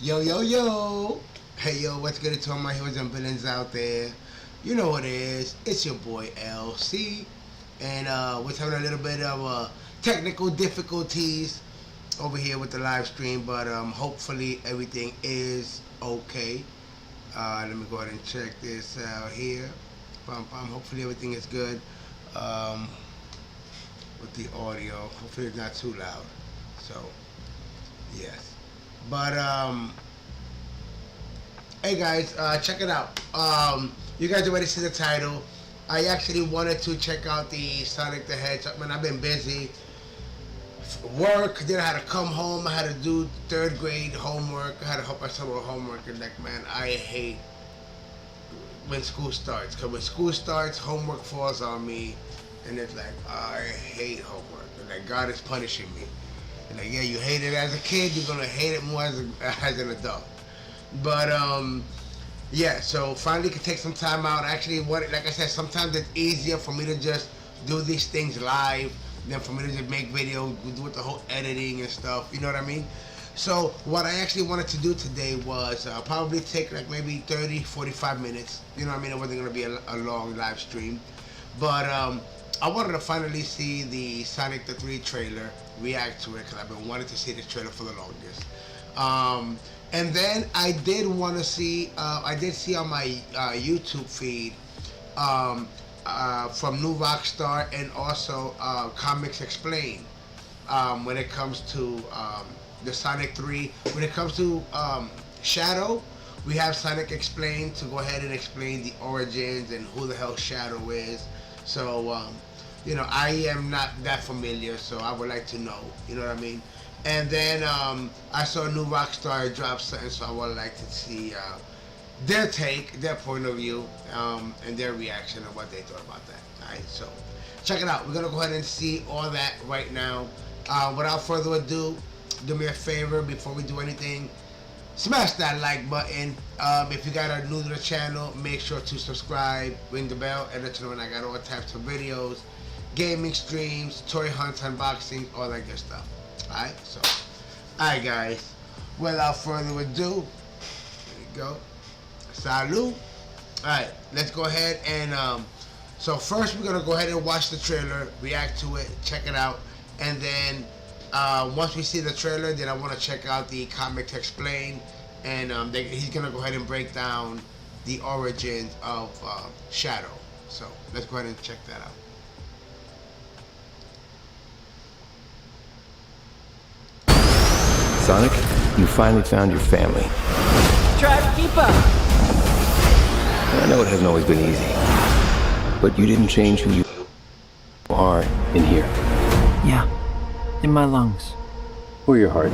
Yo, yo, yo. Hey, yo, what's good to all my heroes and villains out there? You know what it is. It's your boy, LC. And we're having a little bit of technical difficulties over here with the live stream. But hopefully everything is okay. Let me go ahead and check this out here. Hopefully everything is good with the audio. Hopefully it's not too loud. So, yes. But hey guys, check it out. You guys already see the title. I actually wanted to check out the Sonic the Hedgehog. Man, I've been busy. Work, then I had to come home. I had to do 3rd grade homework. I had to help my son with homework. And like, man, I hate when school starts. Because when school starts, homework falls on me. And it's like, I hate homework. And like, God is punishing me. And like, yeah, you hate it as a kid, you're gonna hate it more as an adult. But yeah, so finally could take some time out. Actually, like I said, sometimes it's easier for me to just do these things live than for me to just make videos, do the whole editing and stuff. You know what I mean? So what I actually wanted to do today was probably take like maybe 30, 45 minutes. You know what I mean? It wasn't gonna be a long live stream, but I wanted to finally see the Sonic the 3 trailer, react to it, because I've been wanting to see this trailer for the longest. And then I did want to see, I did see on my YouTube feed from New Rockstar and also Comics Explained when it comes to the Sonic 3. When it comes to Shadow, we have Sonic Explained to go ahead and explain the origins and who the hell Shadow is. So, you know, I am not that familiar, so I would like to know, you know what I mean? And then I saw New Rockstar drop something, so I would like to see their take, their point of view, and their reaction and what they thought about that. Alright, so check it out. We're going to go ahead and see all that right now. Without further ado, do me a favor before we do anything. Smash that like button. If you guys are new to the channel, make sure to subscribe, ring the bell, and let you know when I got all types of videos, gaming streams, toy hunts, unboxing, all that good stuff. Alright, so, alright guys, without further ado, there you go, salud. Alright, let's go ahead and, so first we're going to go ahead and watch the trailer, react to it, check it out, and then once we see the trailer, then I want to check out the Comics Explained, and he's going to go ahead and break down the origins of Shadow. So let's go ahead and check that out. Sonic, you finally found your family. Try to keep up. I know it hasn't always been easy, but you didn't change who you are in here. Yeah, in my lungs. Or your heart.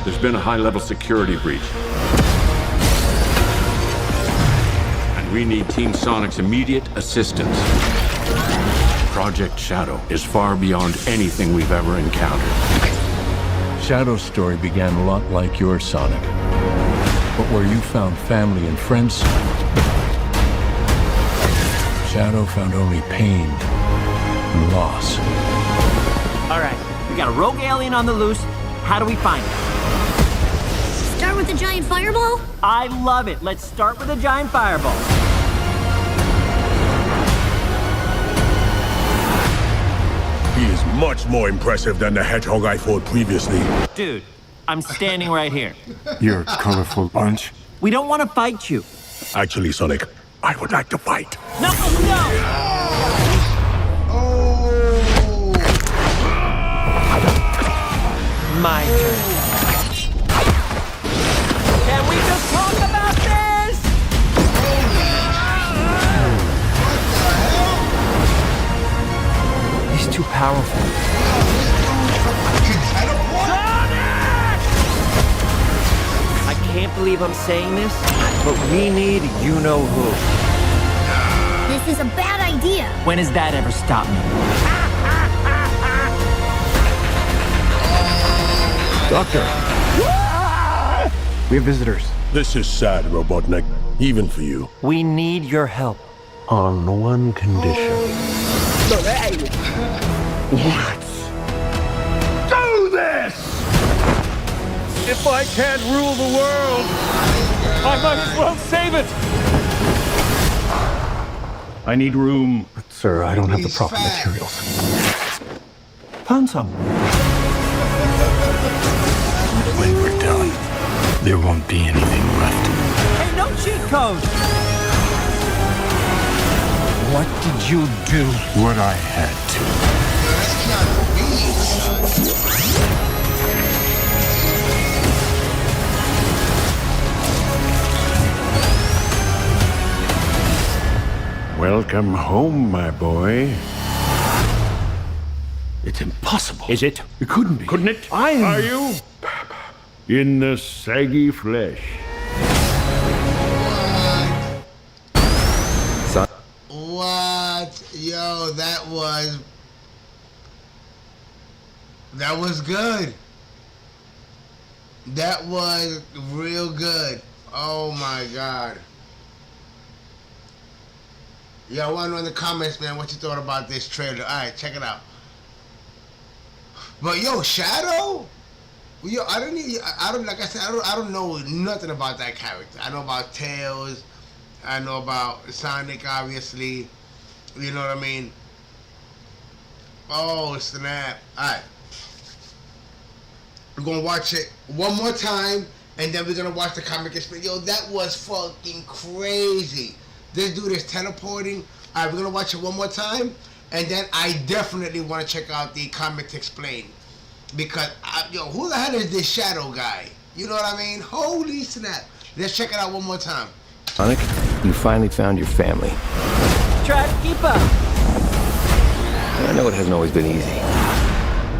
There's been a high-level security breach. And we need Team Sonic's immediate assistance. Project Shadow is far beyond anything we've ever encountered. Shadow's story began a lot like your Sonic. But where you found family and friends, Shadow found only pain and loss. All right, we got a rogue alien on the loose. How do we find it? Start with a giant fireball? I love it. Let's start with a giant fireball. He is much more impressive than the Hedgehog I fought previously. Dude, I'm standing right here. You're a colorful bunch. We don't want to fight you. Actually, Sonic, I would like to fight. No, no! Oh! My turn. Can we just talk about this? He's too powerful. I can't believe I'm saying this, but we need you-know-who. This is a bad idea. When has that ever stopped me? Doctor! We have visitors. This is sad, Robotnik, even for you. We need your help. On one condition. Do this! If I can't rule the world, I might as well save it! I need room. But, sir, I don't have the He's proper fat. materials. Found some. When we're done, there won't be anything left. Hey, no cheat code! What did you do? What I had to. That's Keanu Reeves, son. Welcome home, my boy. It's impossible. Is it? It couldn't be. Couldn't it? Are you? In the saggy flesh. Son, What? Yo, that was good. That was real good. Oh my god. Yo, I want to know in the comments, man, what you thought about this trailer. Alright, check it out. But yo, Shadow? Yo, I don't like I said, I don't know nothing about that character. I know about Tails. I know about Sonic, obviously. You know what I mean? Oh, snap. Alright. We're gonna watch it one more time, and then we're gonna watch the comic explain. Yo, that was fucking crazy. This dude is teleporting. Alright, we're gonna watch it one more time, and then I definitely want to check out the comics explain. Because, yo, who the hell is this Shadow guy? You know what I mean? Holy snap. Let's check it out one more time. Sonic, you finally found your family. Try to keep up. I know it hasn't always been easy,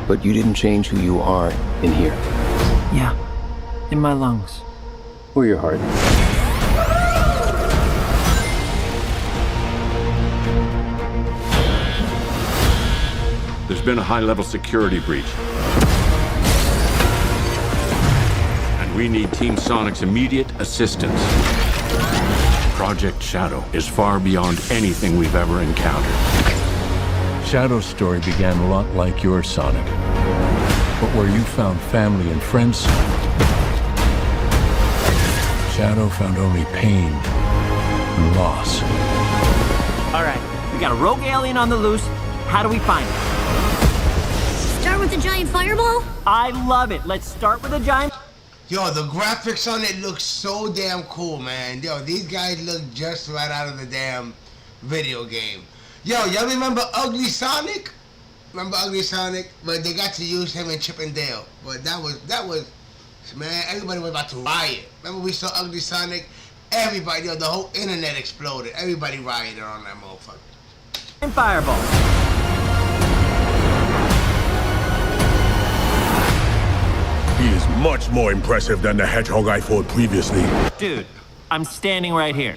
but you didn't change who you are in here. Yeah, in my lungs. Or your heart. There's been a high-level security breach. And we need Team Sonic's immediate assistance. Project Shadow is far beyond anything we've ever encountered. Shadow's story began a lot like your Sonic. But where you found family and friends, Shadow found only pain and loss. All right, we got a rogue alien on the loose. How do we find it? Start with the giant fireball? I love it. Let's start with a giant... Yo, the graphics on it look so damn cool, man. Yo, these guys look just right out of the damn video game. Yo, y'all remember Ugly Sonic? Remember Ugly Sonic? But they got to use him in Chip and Dale. But that was, man, everybody was about to riot. Remember we saw Ugly Sonic? Everybody, yo, the whole internet exploded. Everybody rioted on that motherfucker. Fireball. He is much more impressive than the Hedgehog I fought previously. Dude, I'm standing right here.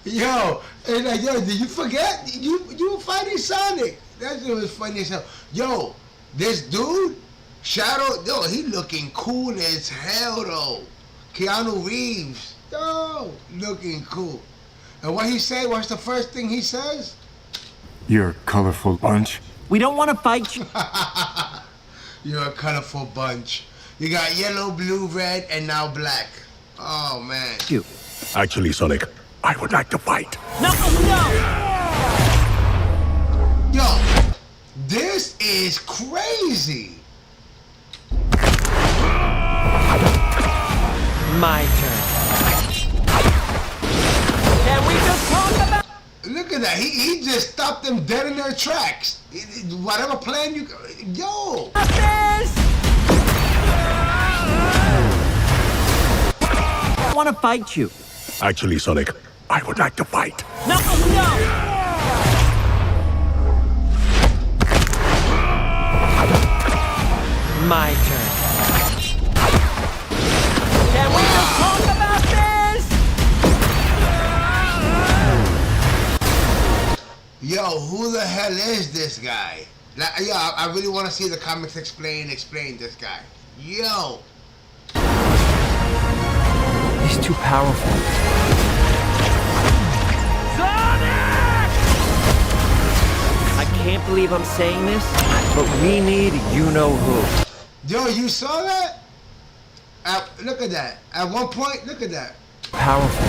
Yo, and like, yo, did you forget? You were fighting Sonic. That shit was funny as hell. Yo, this dude, Shadow, yo, he looking cool as hell though. Keanu Reeves, yo, looking cool. And what he say? What's the first thing he says? You're a colorful bunch. We don't want to fight you. You're a colorful bunch. You got yellow, blue, red, and now black. Oh man. You. Actually, Sonic, I would like to fight. No, no! Yo, this is crazy. My turn. Can we just talk about... Look at that. He just stopped them dead in their tracks. Whatever plan you... Yo! this? I want to fight you. Actually, Sonic, I would like to fight. No, no! My turn. Can we just talk about this? Yo, who the hell is this guy? Like, yo, I really want to see the comics explain this guy. Yo! He's too powerful. Sonic! I can't believe I'm saying this, but we need you-know-who. Yo, you saw that? Look at that. At one point, look at that. Powerful.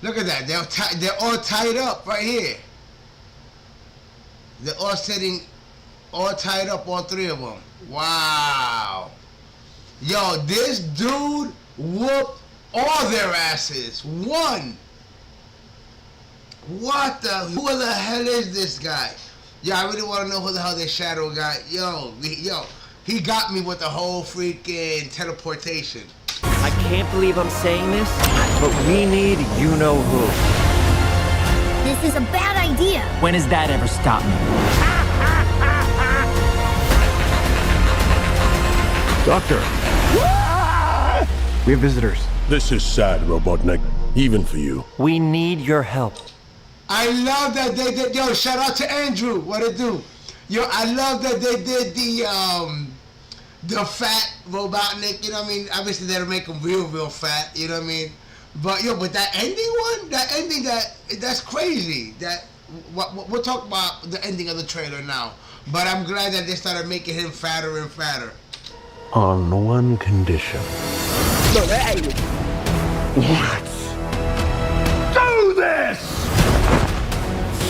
Look at that. They're all tied up right here. They're all sitting, all tied up, all three of them. Wow. Yo, this dude whooped all their asses. One. What the? Who the hell is this guy? Yo, I really want to know who the hell this Shadow guy. Yo, he got me with the whole freaking teleportation. I can't believe I'm saying this, but we need you-know-who. This is a bad idea. When has that ever stopped me? Doctor! We have visitors. This is sad, Robotnik. Even for you. We need your help. I love that they did. Yo, shout out to Andrew. What it do? Yo, I love that they did the fat Robotnik. You know what I mean? Obviously, they'll make him real fat. You know what I mean? But yo, but that ending one, that's crazy. We'll talk about the ending of the trailer now. But I'm glad that they started making him fatter and fatter. On one condition. Let's do this!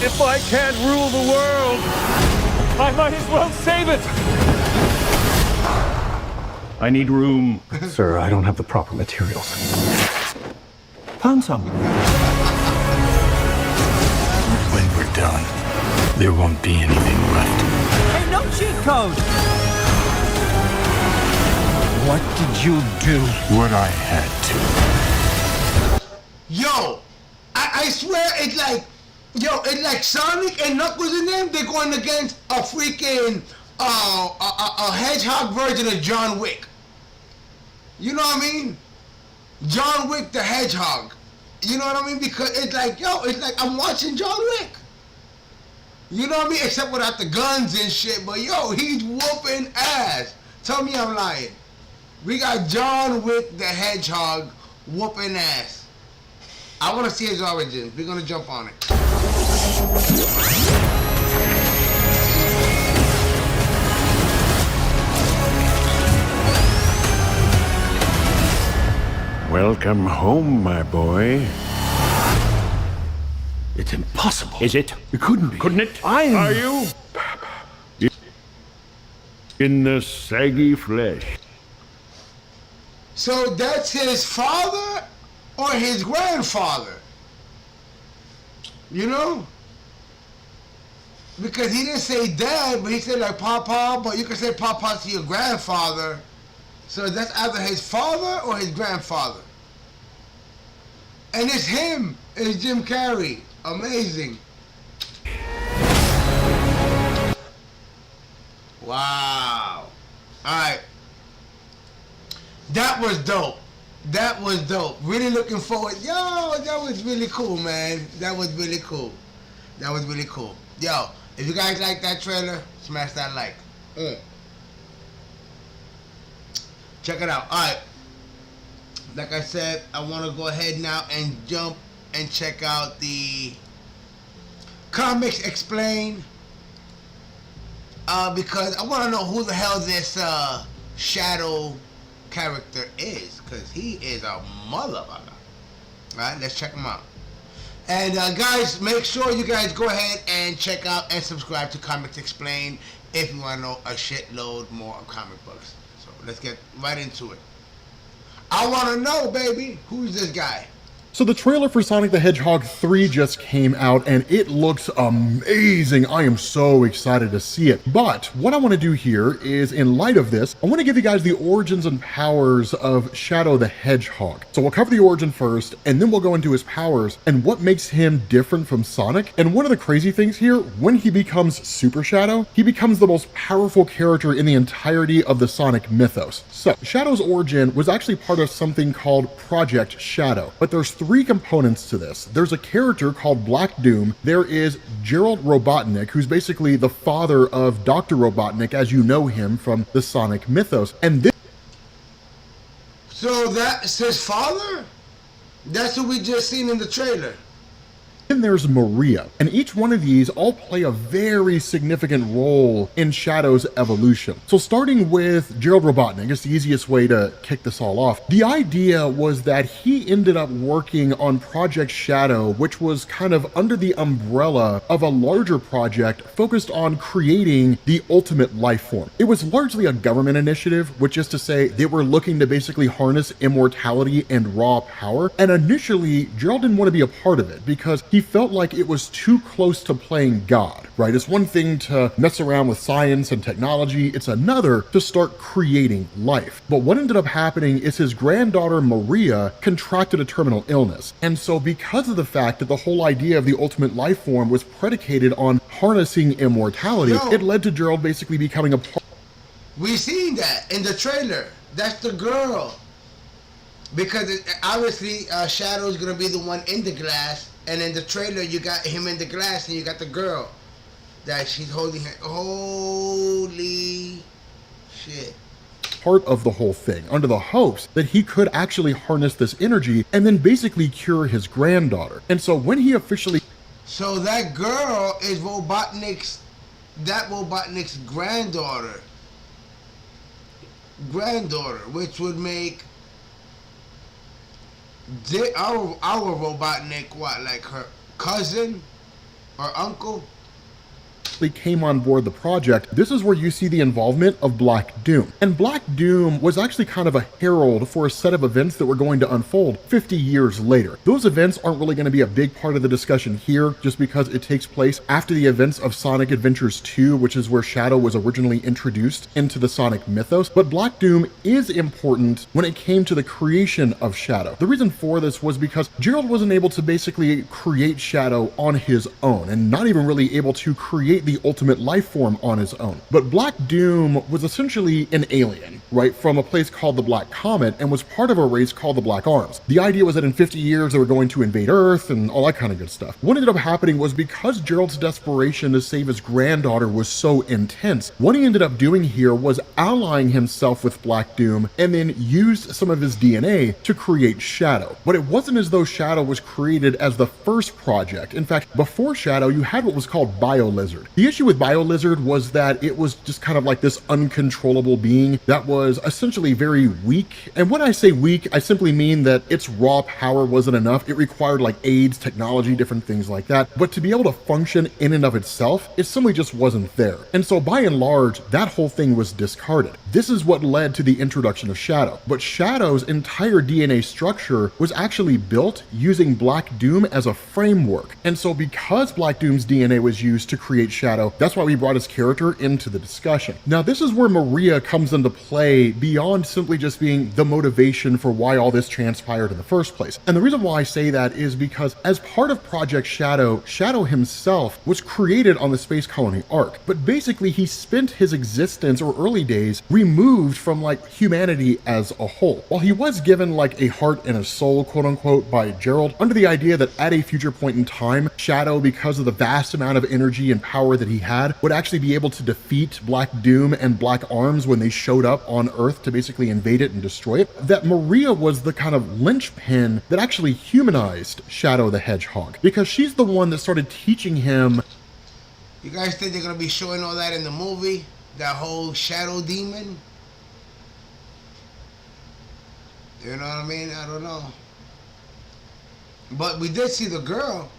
If I can't rule the world, I might as well save it! I need room. Sir, I don't have the proper materials. Found some. When we're done, there won't be anything left. Hey, no cheat code! What did you do? What I had to. Yo, I swear it's like Sonic and Knuckles and them. They're going against a freaking a Hedgehog version of John Wick. You know what I mean? John Wick the Hedgehog. You know what I mean? Because it's like, yo, it's like I'm watching John Wick. You know what I mean? Except without the guns and shit. But yo, he's whooping ass. Tell me I'm lying. We got John Wick the Hedgehog whooping ass. I want to see his origins. We're going to jump on it. Welcome home, my boy. It's impossible. Is it? It couldn't be. Couldn't it? Are you? In the saggy flesh. So that's his father or his grandfather? You know? Because he didn't say dad, but he said like Papa, but you can say Papa to your grandfather. So that's either his father or his grandfather. And it's him. It's Jim Carrey. Amazing. Wow. Alright. That was dope. That was dope. Really looking forward. Yo, that was really cool, man. That was really cool. That was really cool. Yo, if you guys like that trailer, smash that like. Check it out. Alright. Like I said, I want to go ahead now and jump and check out the Comics Explained. Because I want to know who the hell this Shadow character is. Because he is a motherfucker. Alright, let's check him out. And guys, make sure you guys go ahead and check out and subscribe to Comics Explained if you want to know a shitload more of comic books. So let's get right into it. I want to know, baby, who's this guy? So the trailer for Sonic the Hedgehog 3 just came out and it looks amazing. I am so excited to see it. But what I want to do here is, in light of this, I want to give you guys the origins and powers of Shadow the Hedgehog. So we'll cover the origin first, and then we'll go into his powers and what makes him different from Sonic. And one of the crazy things here, when he becomes Super Shadow, he becomes the most powerful character in the entirety of the Sonic mythos. So Shadow's origin was actually part of something called Project Shadow, but there's three components to this. There's a character called Black Doom. There is Gerald Robotnik, who's basically the father of Dr. Robotnik as you know him from the Sonic mythos. And this... So that's his father? That's what we just seen in the trailer. Then there's Maria, and each one of these all play a very significant role in Shadow's evolution. So starting with Gerald Robotnik, I guess the easiest way to kick this all off, the idea was that he ended up working on Project Shadow, which was kind of under the umbrella of a larger project focused on creating the ultimate life form. It was largely a government initiative, which is to say they were looking to basically harness immortality and raw power, and initially Gerald didn't want to be a part of it because he felt like it was too close to playing God, right? It's one thing to mess around with science and technology, it's another to start creating life. But what ended up happening is his granddaughter Maria contracted a terminal illness. And so because of the fact that the whole idea of the ultimate life form was predicated on harnessing immortality, it led to Gerald basically becoming a part. We seen that in the trailer. That's the girl. Because obviously Shadow's gonna be the one in the glass. And in the trailer, you got him in the glass, and you got the girl that she's holding her. Holy shit. Part of the whole thing, under the hopes that he could actually harness this energy and then basically cure his granddaughter. And so when he officially... So that girl is Robotnik's granddaughter. Which would make... Our Robotnik, what, like her cousin or uncle? Came on board the project, this is where you see the involvement of Black Doom. And Black Doom was actually kind of a herald for a set of events that were going to unfold 50 years later. Those events aren't really going to be a big part of the discussion here, just because it takes place after the events of Sonic Adventures 2, which is where Shadow was originally introduced into the Sonic mythos. But Black Doom is important when it came to the creation of Shadow. The reason for this was because Gerald wasn't able to basically create Shadow on his own, and not even really able to create the ultimate life form on his own. But Black Doom was essentially an alien, right, from a place called the Black Comet, and was part of a race called the Black Arms. The idea was that in 50 years they were going to invade Earth and all that kind of good stuff. What ended up happening was because Gerald's desperation to save his granddaughter was so intense, what he ended up doing here was allying himself with Black Doom and then used some of his DNA to create Shadow. But it wasn't as though Shadow was created as the first project. In fact, before Shadow, you had what was called BioLizard. The issue with BioLizard was that it was just kind of like this uncontrollable being that was essentially very weak. And when I say weak, I simply mean that its raw power wasn't enough. It required like aids, technology, different things like that. But to be able to function in and of itself, it simply just wasn't there. And so by and large, that whole thing was discarded. This is what led to the introduction of Shadow. But Shadow's entire DNA structure was actually built using Black Doom as a framework. And so because Black Doom's DNA was used to create Shadow, that's why we brought his character into the discussion. Now, this is where Maria comes into play beyond simply just being the motivation for why all this transpired in the first place. And the reason why I say that is because as part of Project Shadow, Shadow himself was created on the Space Colony Ark, but basically he spent his existence or early days removed from like humanity as a whole. While he was given like a heart and a soul, quote unquote, by Gerald, under the idea that at a future point in time, Shadow, because of the vast amount of energy and power that he had, would actually be able to defeat Black Doom and Black Arms when they showed up on Earth to basically invade it and destroy it, that Maria was the kind of linchpin that actually humanized Shadow the Hedgehog, because she's the one that started teaching him. You guys think they're gonna be showing all that in the movie? That whole Shadow Demon? You know what I mean? I don't know. But we did see the girl.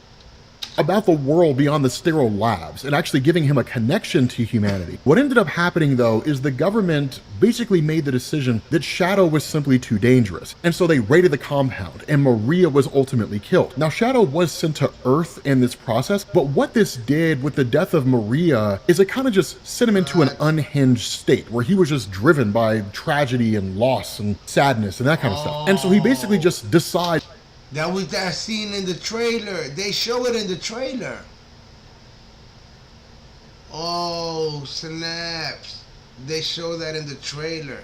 About the world beyond the sterile labs and actually giving him a connection to humanity. What ended up happening though is the government basically made the decision that Shadow was simply too dangerous, and so they raided the compound and Maria was ultimately killed. Now Shadow was sent to Earth in this process, but what this did with the death of Maria is it kind of just sent him into an unhinged state where he was just driven by tragedy and loss and sadness and that kind of stuff. And so he basically just decided. That was that scene in the trailer. They show it in the trailer. Oh, snaps. They show that in the trailer.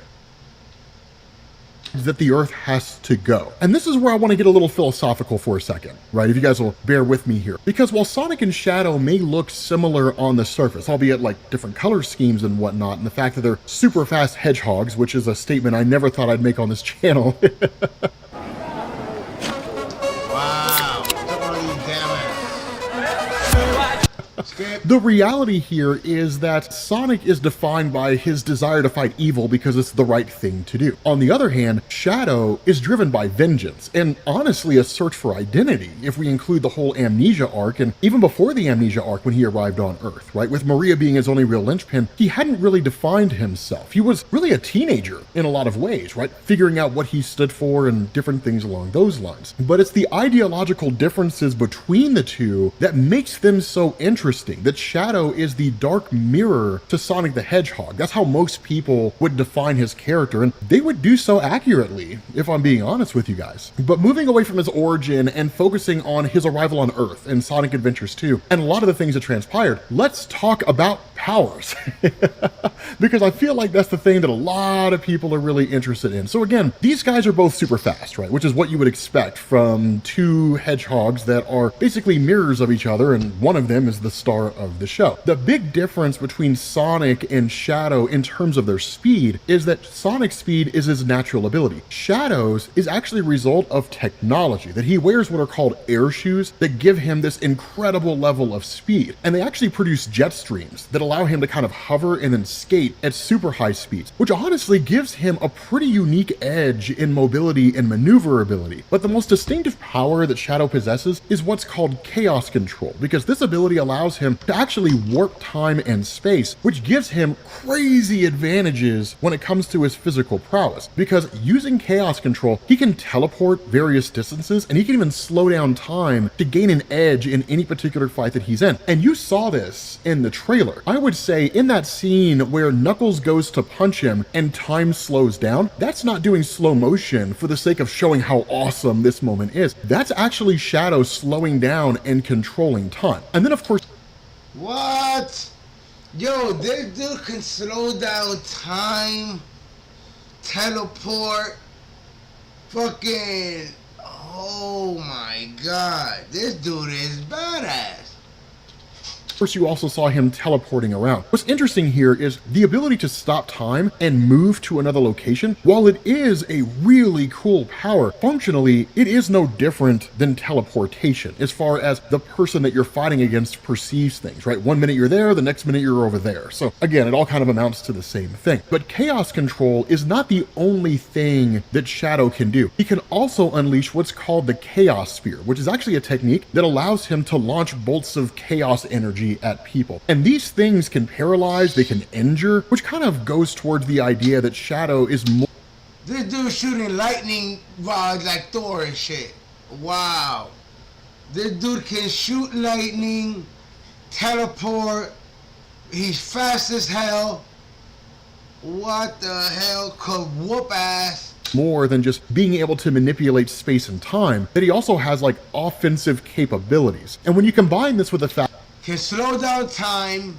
That the Earth has to go. And this is where I want to get a little philosophical for a second, right? If you guys will bear with me here. Because while Sonic and Shadow may look similar on the surface, albeit like different color schemes and whatnot, and the fact that they're super fast hedgehogs, which is a statement I never thought I'd make on this channel. Wow. Look at all these damn ass. Skip. The reality here is that Sonic is defined by his desire to fight evil because it's the right thing to do. On the other hand, Shadow is driven by vengeance and honestly a search for identity, if we include the whole Amnesia arc, and even before the Amnesia arc when he arrived on Earth, right? With Maria being his only real linchpin, he hadn't really defined himself. He was really a teenager in a lot of ways, right? Figuring out what he stood for and different things along those lines. But it's the ideological differences between the two that makes them so interesting. That Shadow is the dark mirror to Sonic the Hedgehog. That's how most people would define his character, and they would do so accurately, if I'm being honest with you guys. But moving away from his origin and focusing on his arrival on Earth in Sonic Adventures 2, and a lot of the things that transpired, let's talk about powers. Because I feel like that's the thing that a lot of people are really interested in. So again, these guys are both super fast, right? Which is what you would expect from two hedgehogs that are basically mirrors of each other, and one of them is the star of the show. The big difference between Sonic and Shadow in terms of their speed is that Sonic's speed is his natural ability. Shadow's is actually a result of technology, that he wears what are called air shoes that give him this incredible level of speed. And they actually produce jet streams that allow him to kind of hover and then skate at super high speeds, which honestly gives him a pretty unique edge in mobility and maneuverability. But the most distinctive power that Shadow possesses is what's called chaos control, because this ability allows him to actually warp time and space, which gives him crazy advantages when it comes to his physical prowess. Because using chaos control, he can teleport various distances, and he can even slow down time to gain an edge in any particular fight that he's in. And you saw this in the trailer. I would say in that scene where Knuckles goes to punch him and time slows down, that's not doing slow motion for the sake of showing how awesome this moment is. That's actually Shadow slowing down and controlling time. And then of course, what? Yo, this dude can slow down time, teleport, fucking, oh my god, this dude is badass. First, you also saw him teleporting around. What's interesting here is the ability to stop time and move to another location. While it is a really cool power, functionally, it is no different than teleportation as far as the person that you're fighting against perceives things, right? One minute you're there, the next minute you're over there. So again, it all kind of amounts to the same thing. But chaos control is not the only thing that Shadow can do. He can also unleash what's called the Chaos Sphere, which is actually a technique that allows him to launch bolts of chaos energy at people. And these things can paralyze, they can injure, which kind of goes towards the idea that Shadow is more... This dude shooting lightning rods like Thor and shit. Wow. This dude can shoot lightning, teleport, he's fast as hell. What the hell? Could whoop ass. More than just being able to manipulate space and time, that he also has like offensive capabilities. And when you combine this with the fact can slow down time.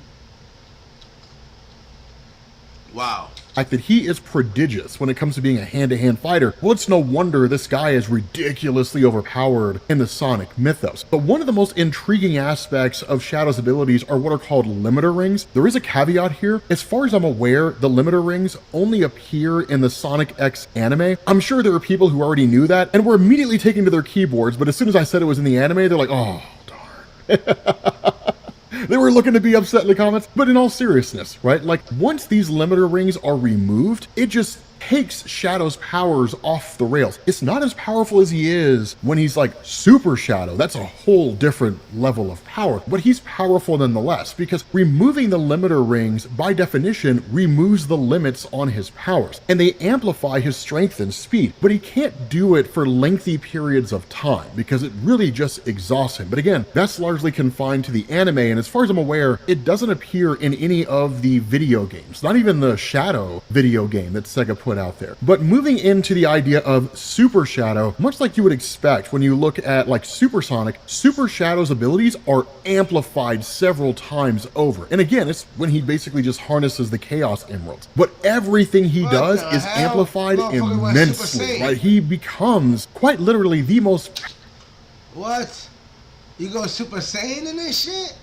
Wow. that he is prodigious when it comes to being a hand-to-hand fighter, well, it's no wonder this guy is ridiculously overpowered in the Sonic mythos. But one of the most intriguing aspects of Shadow's abilities are what are called limiter rings. There is a caveat here. As far as I'm aware, the limiter rings only appear in the Sonic X anime. I'm sure there are people who already knew that and were immediately taking to their keyboards, but as soon as I said it was in the anime, they're like, oh, darn. They were looking to be upset in the comments, but in all seriousness, right? Like, once these limiter rings are removed, it just takes Shadow's powers off the rails. It's not as powerful as he is when he's like Super Shadow. That's a whole different level of power, but he's powerful nonetheless, because removing the limiter rings by definition removes the limits on his powers, and they amplify his strength and speed, but he can't do it for lengthy periods of time because it really just exhausts him. But again, that's largely confined to the anime, and as far as I'm aware, it doesn't appear in any of the video games, not even the Shadow video game that Sega put out there. But moving into the idea of Super Shadow, much like you would expect when you look at like Super Sonic, Super Shadow's abilities are amplified several times over. And again, it's when he basically just harnesses the Chaos Emeralds. But everything he does is amplified immensely, right? He becomes quite literally the most... What? You go Super Saiyan in this shit?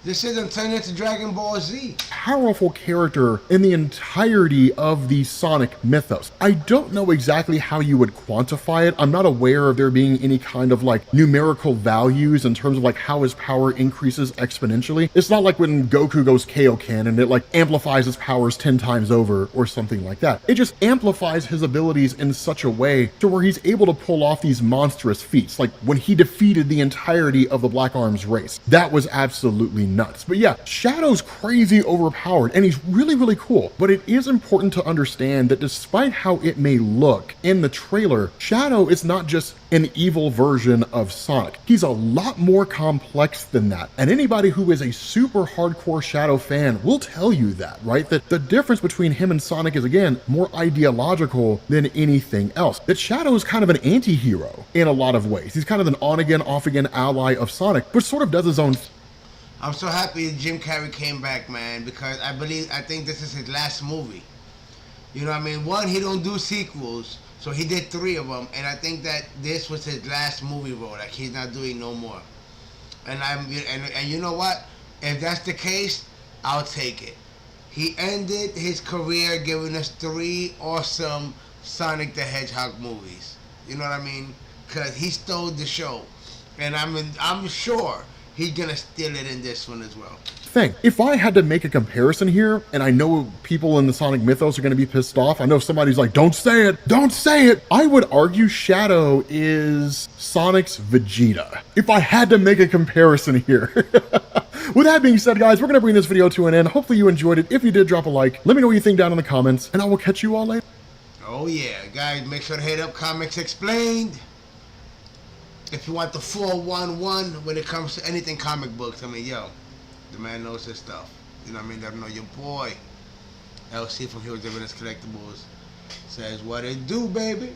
This isn't turning into Dragon Ball Z. Powerful character in the entirety of the Sonic mythos. I don't know exactly how you would quantify it. I'm not aware of there being any kind of like numerical values in terms of like how his power increases exponentially. It's not like when Goku goes Kaioken and it like amplifies his powers 10 times over or something like that. It just amplifies his abilities in such a way to where he's able to pull off these monstrous feats. Like when he defeated the entirety of the Black Arms race. That was absolutely nuts. But yeah, Shadow's crazy overpowered and he's really, really cool. But it is important to understand that despite how it may look in the trailer, Shadow is not just an evil version of Sonic. He's a lot more complex than that. And anybody who is a super hardcore Shadow fan will tell you that, right? That the difference between him and Sonic is, again, more ideological than anything else. That Shadow is kind of an anti-hero in a lot of ways. He's kind of an on-again, off-again ally of Sonic, but sort of does his own. I'm so happy Jim Carrey came back, man, because I think this is his last movie. You know what I mean? One, he don't do sequels, so he did 3 of them, and I think that this was his last movie role. Like, he's not doing no more. And you know what? If that's the case, I'll take it. He ended his career giving us 3 awesome Sonic the Hedgehog movies. You know what I mean? Because he stole the show, and I'm sure he's gonna steal it in this one as well. If I had to make a comparison here, and I know people in the Sonic mythos are going to be pissed off, I know somebody's like, don't say it, I would argue Shadow is Sonic's Vegeta. If I had to make a comparison here. With that being said, guys, we're going to bring this video to an end. Hopefully you enjoyed it. If you did, drop a like. Let me know what you think down in the comments, and I will catch you all later. Oh yeah, guys, make sure to hit up Comics Explained. If you want the 411 when it comes to anything comic books, I mean, yo, the man knows his stuff. You know what I mean? Let him know your boy, LC from Heroes and Villains Collectibles, says what it do, baby.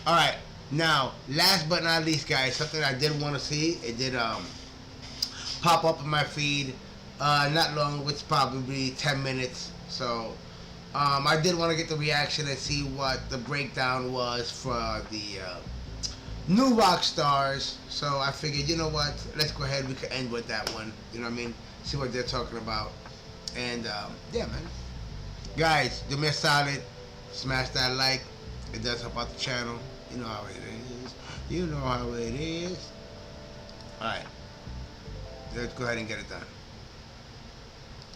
Alright, now, last but not least, guys, something I did want to see. It did pop up in my feed not long, which probably 10 minutes. So, I did want to get the reaction and see what the breakdown was for the new rock stars. So I figured, you know what, let's go ahead, we can end with that one. You know what I mean? See what they're talking about. And yeah, man, guys, do me a solid, smash that like. It does help out the channel. You know how it is. Alright, let's go ahead and get it done.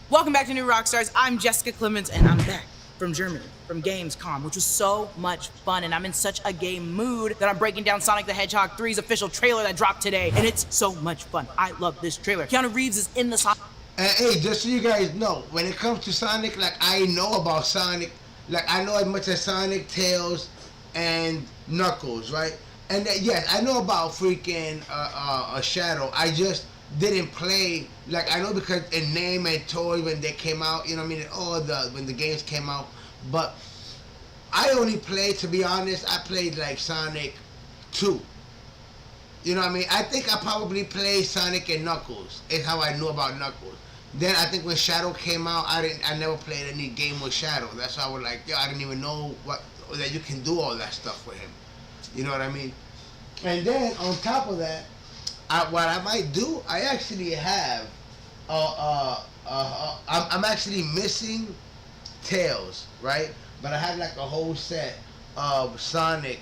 Welcome back to New Rockstars. I'm Jessica Clemens, and I'm back from Germany, from Gamescom, which was so much fun, and I'm in such a game mood that I'm breaking down Sonic the Hedgehog 3's official trailer that dropped today, and it's so much fun. I love this trailer. Keanu Reeves is in the Sonic. Hey, just so you guys know, when it comes to Sonic, like, I know about Sonic, like, I know as much as Sonic, Tails, and Knuckles, right? And yes, I know about freaking Shadow. I just didn't play, like, I know because in name and toy when they came out, you know what I mean, when the games came out, but I only played, to be honest, I played like Sonic 2. You know what I mean? I think I probably played Sonic and Knuckles, is how I knew about Knuckles. Then I think when Shadow came out, I never played any game with Shadow. That's why I was like, yo, I didn't even know that you can do all that stuff with him. You know what I mean? And then on top of that, what I might do, I actually have, I'm actually missing Tails, right? But I have like a whole set of Sonic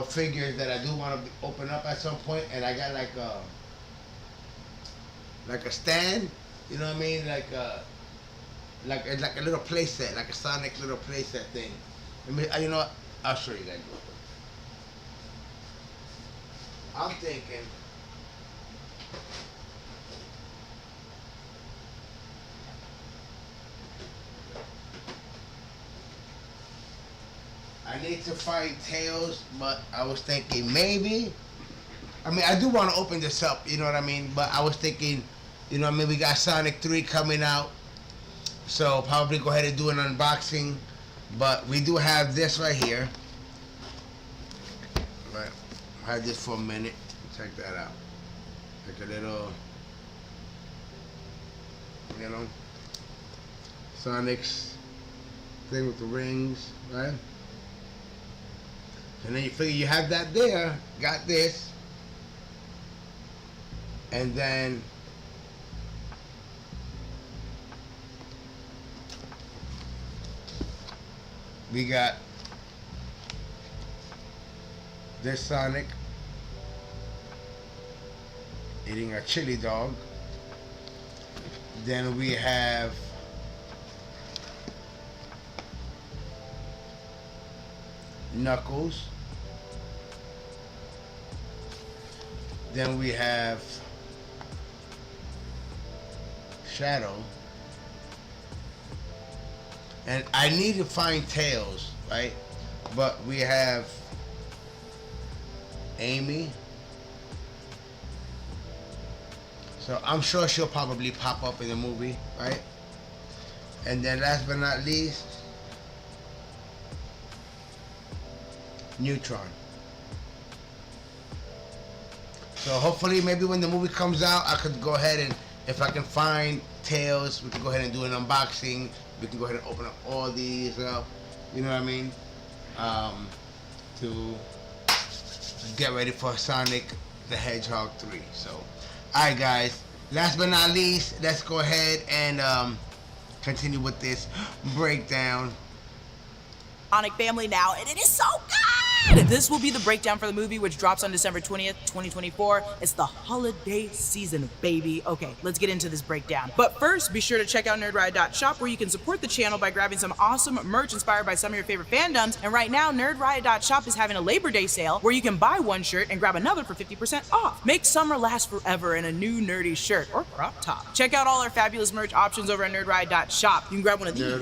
figures that I do want to open up at some point, and I got like a stand, you know what I mean? Like a little playset, like a Sonic little playset thing. I mean, you know what? I'll show you that. I'm thinking. I need to find Tails, but I was thinking maybe. I mean, I do want to open this up, you know what I mean? But I was thinking, you know, I mean, we got Sonic 3 coming out, so probably go ahead and do an unboxing. But we do have this right here. Right, I had this for a minute. Check that out. Like a little, you know, Sonic's thing with the rings, right? And then you figure you have that there, got this, and then we got this Sonic eating a chili dog. Then we have Knuckles. Then we have Shadow. And I need to find Tails, right? But we have Amy. So I'm sure she'll probably pop up in the movie, right? And then last but not least, Neutron. So hopefully maybe when the movie comes out, I could go ahead and, if I can find Tails, we can go ahead and do an unboxing. We can go ahead and open up all these up, you know what I mean? To get ready for Sonic the Hedgehog 3. So, alright guys, last but not least, let's go ahead and continue with this breakdown. Sonic family now, and it is so good! This will be the breakdown for the movie, which drops on December 20th, 2024. It's the holiday season, baby. Okay, let's get into this breakdown. But first, be sure to check out nerdriot.shop, where you can support the channel by grabbing some awesome merch inspired by some of your favorite fandoms. And right now, nerdriot.shop is having a Labor Day sale where you can buy one shirt and grab another for 50% off. Make summer last forever in a new nerdy shirt or crop top. Check out all our fabulous merch options over at nerdriot.shop. You can grab one of these.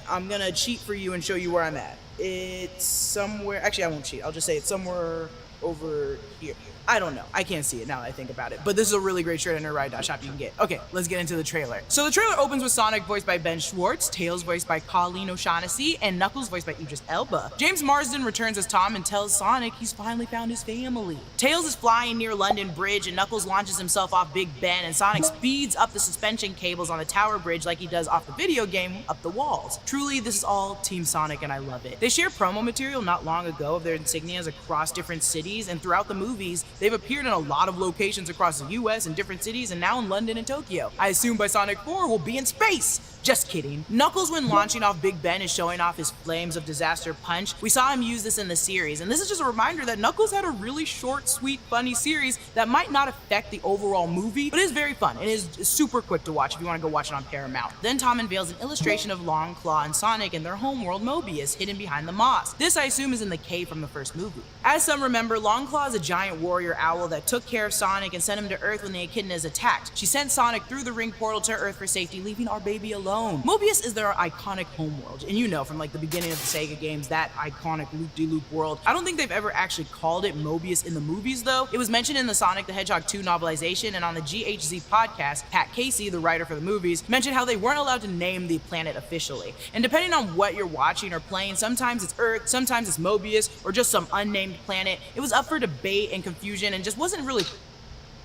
I'm gonna cheat for you and show you where I'm at. It's somewhere, actually I won't cheat, I'll just say it's somewhere over here. I don't know, I can't see it now that I think about it, but this is a really great shirt at nerdriot.shop you can get. Okay, let's get into the trailer. So the trailer opens with Sonic voiced by Ben Schwartz, Tails voiced by Colleen O'Shaughnessy, and Knuckles voiced by Idris Elba. James Marsden returns as Tom and tells Sonic he's finally found his family. Tails is flying near London Bridge, and Knuckles launches himself off Big Ben, and Sonic speeds up the suspension cables on the Tower Bridge like he does off the video game up the walls. Truly, this is all Team Sonic, and I love it. They shared promo material not long ago of their insignias across different cities, and throughout the movies, they've appeared in a lot of locations across the US and different cities, and now in London and Tokyo. I assume by Sonic 4 we'll be in space. Just kidding. Knuckles, when launching off Big Ben, is showing off his Flames of Disaster punch. We saw him use this in the series, and this is just a reminder that Knuckles had a really short, sweet, funny series that might not affect the overall movie, but is very fun and is super quick to watch if you want to go watch it on Paramount. Then Tom unveils an illustration of Long Claw and Sonic in their homeworld Mobius, hidden behind the moss. This, I assume, is in the cave from the first movie. As some remember, Long Claw is a giant warrior owl that took care of Sonic and sent him to Earth when the Echidnas attacked. She sent Sonic through the ring portal to Earth for safety, leaving our baby alone. Mobius is their iconic homeworld, and you know from like the beginning of the Sega games, that iconic loop-de-loop world. I don't think they've ever actually called it Mobius in the movies though. It was mentioned in the Sonic the Hedgehog 2 novelization, and on the GHZ podcast, Pat Casey, the writer for the movies, mentioned how they weren't allowed to name the planet officially. And depending on what you're watching or playing, sometimes it's Earth, sometimes it's Mobius, or just some unnamed planet. It was up for debate and confusion and just wasn't really...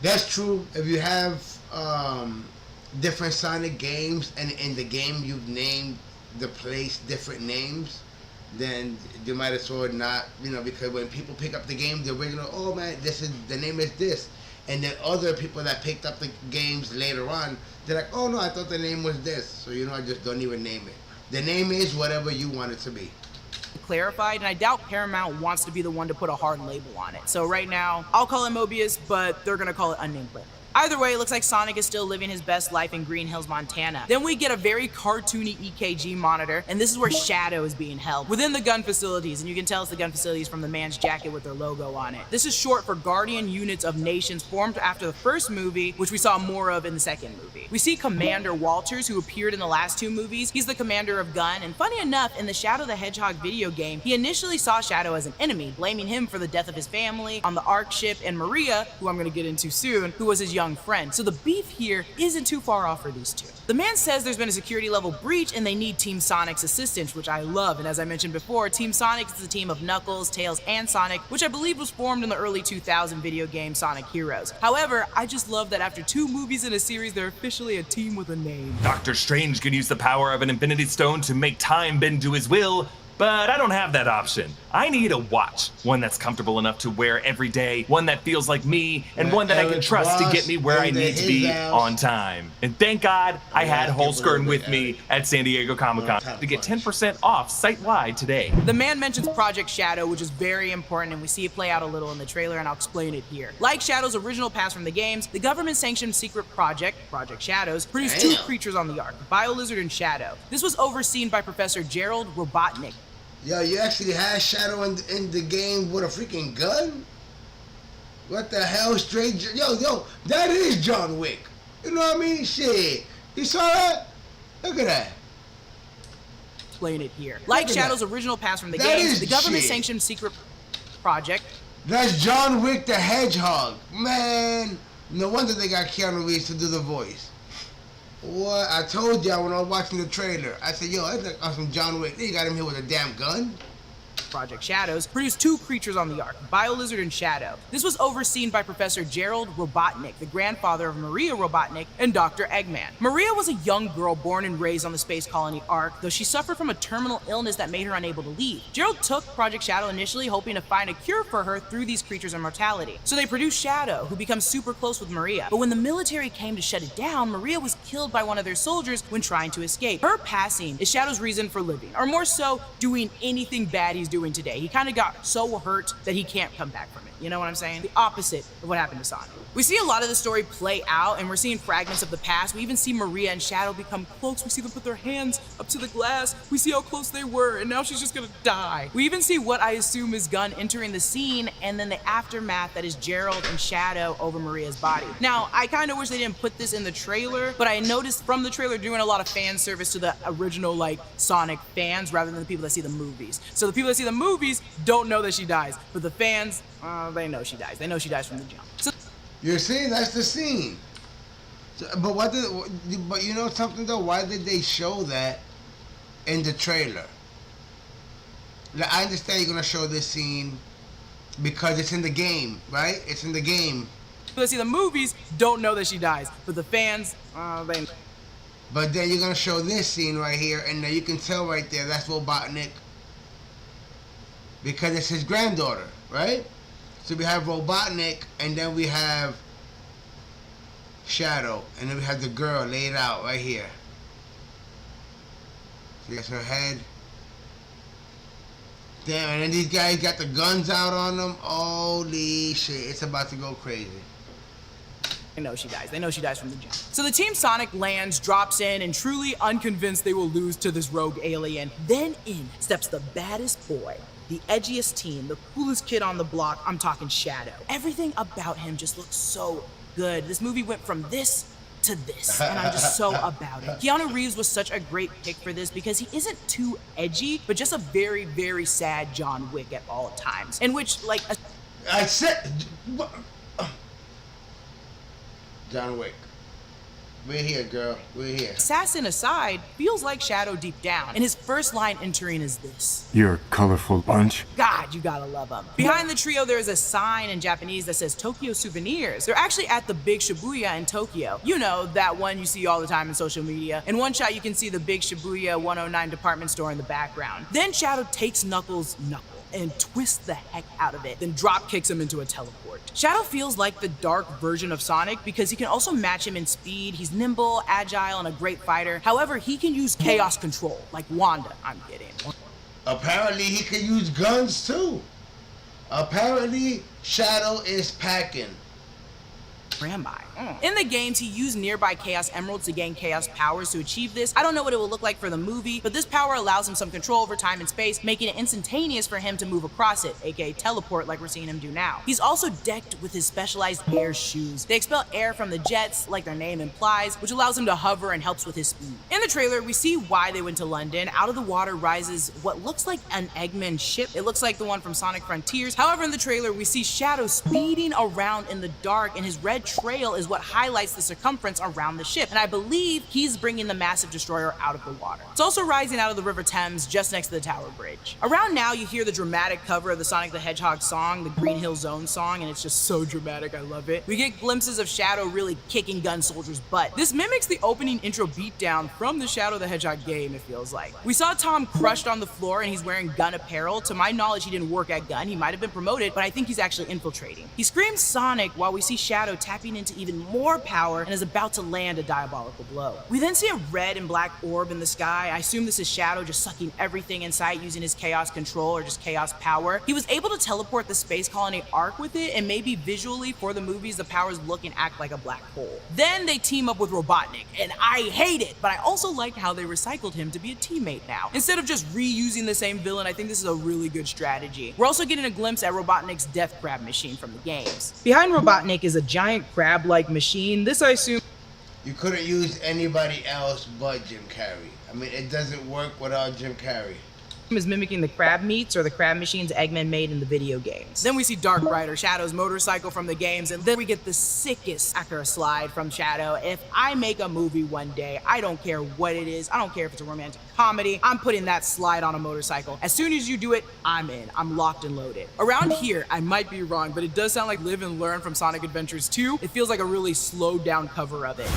That's true. If you have different Sonic games, and in the game you've named the place different names, then you might as well not, you know, because when people pick up the game, they're going, oh man, the name is this. And then other people that picked up the games later on, they're like, oh no, I thought the name was this. So, you know, I just don't even name it. The name is whatever you want it to be. Clarified, and I doubt Paramount wants to be the one to put a hard label on it. So right now, I'll call it Mobius, but they're gonna call it Unnamed Planet. Either way, it looks like Sonic is still living his best life in Green Hills, Montana. Then we get a very cartoony EKG monitor, and this is where Shadow is being held within the gun facilities, and you can tell it's the gun facilities from the man's jacket with their logo on it. This is short for Guardian Units of Nations, formed after the first movie, which we saw more of in the second movie. We see Commander Walters, who appeared in the last two movies. He's the commander of Gun, and funny enough, in the Shadow the Hedgehog video game, he initially saw Shadow as an enemy, blaming him for the death of his family on the Ark ship, and Maria, who I'm gonna get into soon, who was his young friend. So the beef here isn't too far off for these two. The man says there's been a security level breach and they need Team Sonic's assistance, which I love, and as I mentioned before, Team Sonic is the team of Knuckles, Tails, and Sonic, which I believe was formed in the early 2000 video game Sonic Heroes. However, I just love that after 2 movies in a series, they're officially a team with a name. Doctor Strange can use the power of an Infinity Stone to make time bend to his will, But I don't have that option. I need a watch. One that's comfortable enough to wear every day, one that feels like me, and one that I can trust to get me where I need to be on time. And thank God I had Holskern with me at San Diego Comic-Con to get 10% off site-wide today. The man mentions Project Shadow, which is very important, and we see it play out a little in the trailer, and I'll explain it here. Like Shadow's original past from the games, the government-sanctioned secret project, Project Shadows, produced two creatures on the Ark, Bio-Lizard and Shadow. This was overseen by Professor Gerald Robotnik. Yo, you actually had Shadow in the game with a freaking gun? What the hell, straight? Yo, that is John Wick. You know what I mean? Shit. You saw that? Look at that. Explain it here. Like Shadow's original past from the games, the government-sanctioned secret project. That's John Wick the Hedgehog. Man, no wonder they got Keanu Reeves to do the voice. What? I told y'all when I was watching the trailer. I said, yo, that's like some John Wick. They got him here with a damn gun. Project Shadows produced two creatures on the Ark, Bio-Lizard and Shadow. This was overseen by Professor Gerald Robotnik, the grandfather of Maria Robotnik and Dr. Eggman. Maria was a young girl born and raised on the space colony Ark, though she suffered from a terminal illness that made her unable to leave. Gerald took Project Shadow initially hoping to find a cure for her through these creatures' immortality. So they produced Shadow, who becomes super close with Maria. But when the military came to shut it down, Maria was killed by one of their soldiers when trying to escape. Her passing is Shadow's reason for living, or more so, doing anything bad he's doing today. He kind of got so hurt that he can't come back from it. You know what I'm saying? The opposite of what happened to Sonic. We see a lot of the story play out, and we're seeing fragments of the past. We even see Maria and Shadow become close. We see them put their hands up to the glass. We see how close they were, and now she's just gonna die. We even see what I assume is Gunn entering the scene, and then the aftermath that is Gerald and Shadow over Maria's body. Now, I kind of wish they didn't put this in the trailer, but I noticed from the trailer doing a lot of fan service to the original, like, Sonic fans rather than the people that see the movies. So the people that see the movies don't know that she dies, but the fans, they know she dies. They know she dies from the jump. So you're saying that's the scene. So, but you know something though? Why did they show that in the trailer? Like, I understand you're gonna show this scene because it's in the game, right? It's in the game. People that see the movies don't know that she dies, but the fans, they. But then you're gonna show this scene right here, and then you can tell right there that's Robotnik. Because it's his granddaughter, right? So we have Robotnik, and then we have Shadow, and then we have the girl laid out right here. So that's her head. Damn, and then these guys got the guns out on them. Holy shit, it's about to go crazy. They know she dies. They know she dies from the jump. So the Team Sonic lands, drops in, and truly unconvinced they will lose to this rogue alien. Then in steps the baddest boy, the edgiest teen, the coolest kid on the block. I'm talking Shadow. Everything about him just looks so good. This movie went from this to this, and I'm just so about it. Keanu Reeves was such a great pick for this because he isn't too edgy, but just a very, very sad John Wick at all times. In which, like, I said, John Wick. We're here, girl. We're here. Assassin aside, feels like Shadow deep down. And his first line entering is this. You're a colorful bunch. God, you gotta love him. Behind the trio, there is a sign in Japanese that says Tokyo Souvenirs. They're actually at the big Shibuya in Tokyo. You know, that one you see all the time in social media. In one shot, you can see the big Shibuya 109 department store in the background. Then Shadow takes Knuckles' knuckle and twists the heck out of it, then drop kicks him into a teleport. Shadow feels like the dark version of Sonic because he can also match him in speed. He's nimble, agile, and a great fighter. However, he can use chaos control, like Wanda, I'm kidding. Apparently, he can use guns too. Apparently, Shadow is packing. Where am I? In the games, he used nearby Chaos Emeralds to gain Chaos powers to achieve this. I don't know what it will look like for the movie, but this power allows him some control over time and space, making it instantaneous for him to move across it, aka teleport like we're seeing him do now. He's also decked with his specialized air shoes. They expel air from the jets, like their name implies, which allows him to hover and helps with his speed. In the trailer, we see why they went to London. Out of the water rises what looks like an Eggman ship. It looks like the one from Sonic Frontiers. However, in the trailer, we see Shadow speeding around in the dark, and his red trail is what highlights the circumference around the ship, and I believe he's bringing the massive destroyer out of the water. It's also rising out of the River Thames just next to the Tower Bridge. Around now, you hear the dramatic cover of the Sonic the Hedgehog song, the Green Hill Zone song, and it's just so dramatic, I love it. We get glimpses of Shadow really kicking Gun Soldier's butt. This mimics the opening intro beatdown from from the Shadow the Hedgehog game, it feels like. We saw Tom crushed on the floor and he's wearing gun apparel. To my knowledge, he didn't work at gun. He might have been promoted, but I think he's actually infiltrating. He screams Sonic while we see Shadow tapping into even more power and is about to land a diabolical blow. We then see a red and black orb in the sky. I assume this is Shadow just sucking everything in sight using his chaos control or just chaos power. He was able to teleport the space colony Ark with it, and maybe visually for the movies, the powers look and act like a black hole. Then they team up with Robotnik, and I hate it, but I also like how they recycled him to be a teammate now. Instead of just reusing the same villain, I think this is a really good strategy. We're also getting a glimpse at Robotnik's death crab machine from the games. Behind Robotnik is a giant crab-like machine. This, I assume, you couldn't use anybody else but Jim Carrey. I mean, it doesn't work without Jim Carrey. is mimicking the crab meats or the crab machines Eggman made in the video games. Then we see Dark Rider, Shadow's motorcycle from the games, and then we get the sickest Acura slide from Shadow. If I make a movie one day, I don't care what it is, I don't care if it's a romantic comedy, I'm putting that slide on a motorcycle. As soon as you do it, I'm in. I'm locked and loaded. Around here, I might be wrong, but it does sound like Live and Learn from Sonic Adventures 2. It feels like a really slowed down cover of it.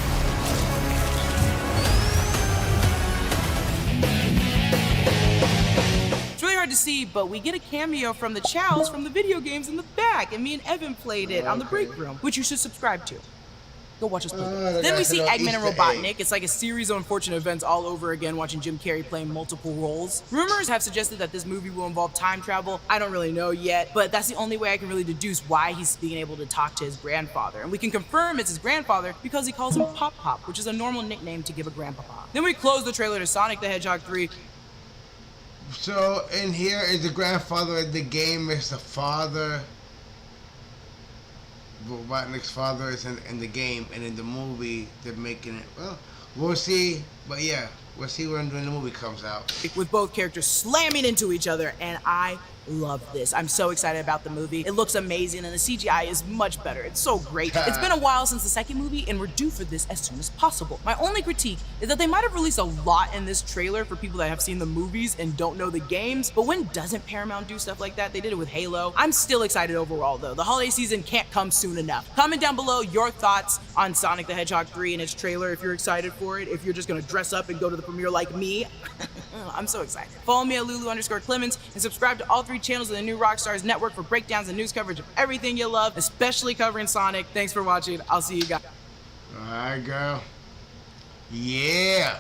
Hard to see, but we get a cameo from the Chows from the video games in the back, and me and Evan played it on the break room, which you should subscribe to. Go watch us play it. Then we see Eggman and Robotnik. It's like a series of unfortunate events all over again, watching Jim Carrey playing multiple roles. Rumors have suggested that this movie will involve time travel. I don't really know yet, but that's the only way I can really deduce why he's being able to talk to his grandfather. And we can confirm it's his grandfather because he calls him Pop Pop, which is a normal nickname to give a grandpapa. Then we close the trailer to Sonic the Hedgehog 3. So in here is the grandfather, in the game is the father. Robotnik's father is in the game, and in the movie they're making it. Well, we'll see, but yeah, we'll see when the movie comes out. With both characters slamming into each other, and I love this. I'm so excited about the movie. It looks amazing, and the CGI is much better. It's so great. It's been a while since the second movie, and we're due for this as soon as possible. My only critique is that they might have released a lot in this trailer for people that have seen the movies and don't know the games, but when doesn't Paramount do stuff like that? They did it with Halo. I'm still excited overall, though. The holiday season can't come soon enough. Comment down below your thoughts on Sonic the Hedgehog 3 and its trailer, if you're excited for it, if you're just gonna dress up and go to the premiere like me. I'm so excited. Follow me at Lulu_Clemens and subscribe to all 3 channels of the New Rockstars Network for breakdowns and news coverage of everything you love, especially covering Sonic. Thanks for watching. I'll see you guys. Alright, girl. Yeah.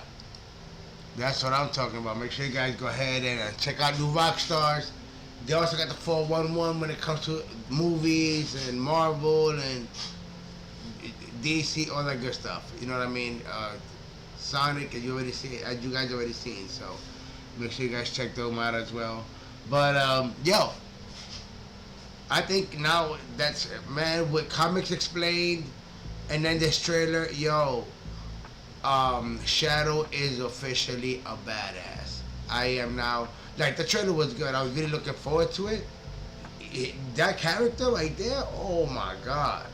That's what I'm talking about. Make sure you guys go ahead and check out New Rockstars. They also got the 411 when it comes to movies and Marvel and DC, all that good stuff. You know what I mean? Sonic, you guys already seen, so make sure you guys check those out as well. But yo, I think now that's, man, with Comics Explained and then this trailer, yo, Shadow is officially a badass. I am now, like, the trailer was good. I was really looking forward to it. That character right there, oh my god.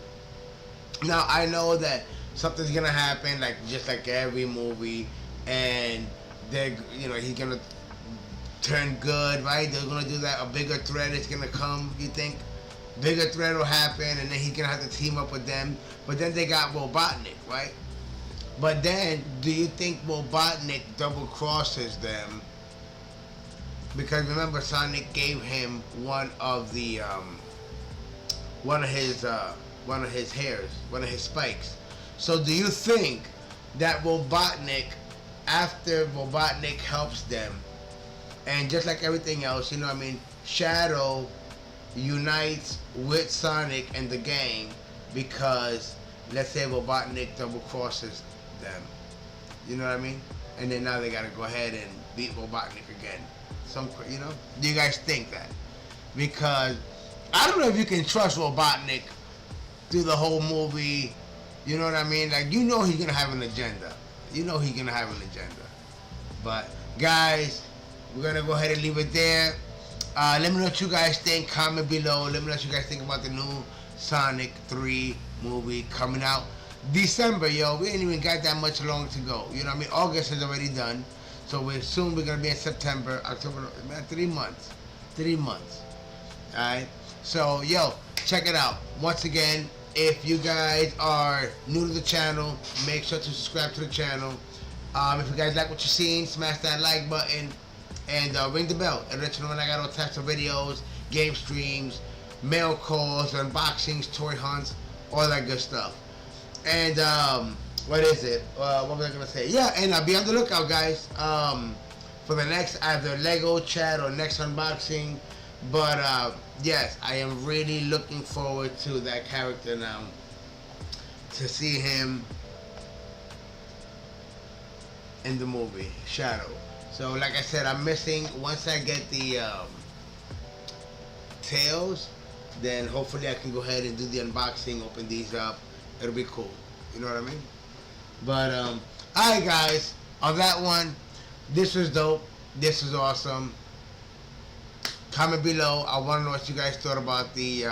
Now I know that something's gonna happen, like just like every movie, and they're, you know, he's gonna turn good, right? They're gonna do that. A bigger threat is gonna come. You think bigger threat will happen, and then he's gonna have to team up with them. But then they got Robotnik, right? But then, do you think Robotnik double crosses them? Because remember, Sonic gave him one of his hairs, one of his spikes. So do you think that Robotnik, after Robotnik helps them, and just like everything else, you know what I mean, Shadow unites with Sonic and the gang because, let's say Robotnik double crosses them, you know what I mean? And then now they gotta go ahead and beat Robotnik again. You know, do you guys think that? Because I don't know if you can trust Robotnik through the whole movie. You know what I mean? Like, you know he's gonna have an agenda. You know he's gonna have an agenda. But guys, we're gonna go ahead and leave it there. Let me know what you guys think. Comment below. Let me know what you guys think about the new Sonic 3 movie coming out December, yo. We ain't even got that much longer to go. You know what I mean? August is already done. So we're gonna be in September, October, man, 3 months. 3 months. Alright? So, yo, check it out. Once again, if you guys are new to the channel, make sure to subscribe to the channel. If you guys like what you're seeing, smash that like button and ring the bell and let you know when I got all types of videos, game streams, mail calls, unboxings, toy hunts, all that good stuff. And what is it? What was I gonna say? Yeah, and be on the lookout, guys, for the next either Lego chat or next unboxing. But yes, I am really looking forward to that character now. To see him in the movie Shadow. So like I said, I'm missing, once I get the tails, then hopefully I can go ahead and do the unboxing, open these up. It'll be cool, you know what I mean? But alright guys, on that one, this was dope, this was awesome. Comment below, I want to know what you guys thought about the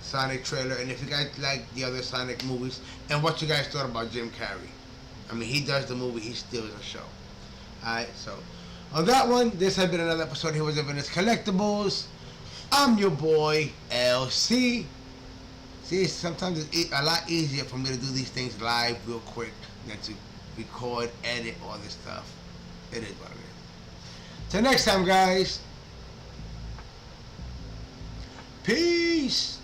Sonic trailer, and if you guys like the other Sonic movies, and what you guys thought about Jim Carrey. I mean, he does the movie, he steals the show. Alright, so on that one, this has been another episode of Heroes and Villains Collectibles. I'm your boy, LC. See, sometimes it's a lot easier for me to do these things live real quick than to record, edit, all this stuff. It is what it is. Till next time, guys. Peace.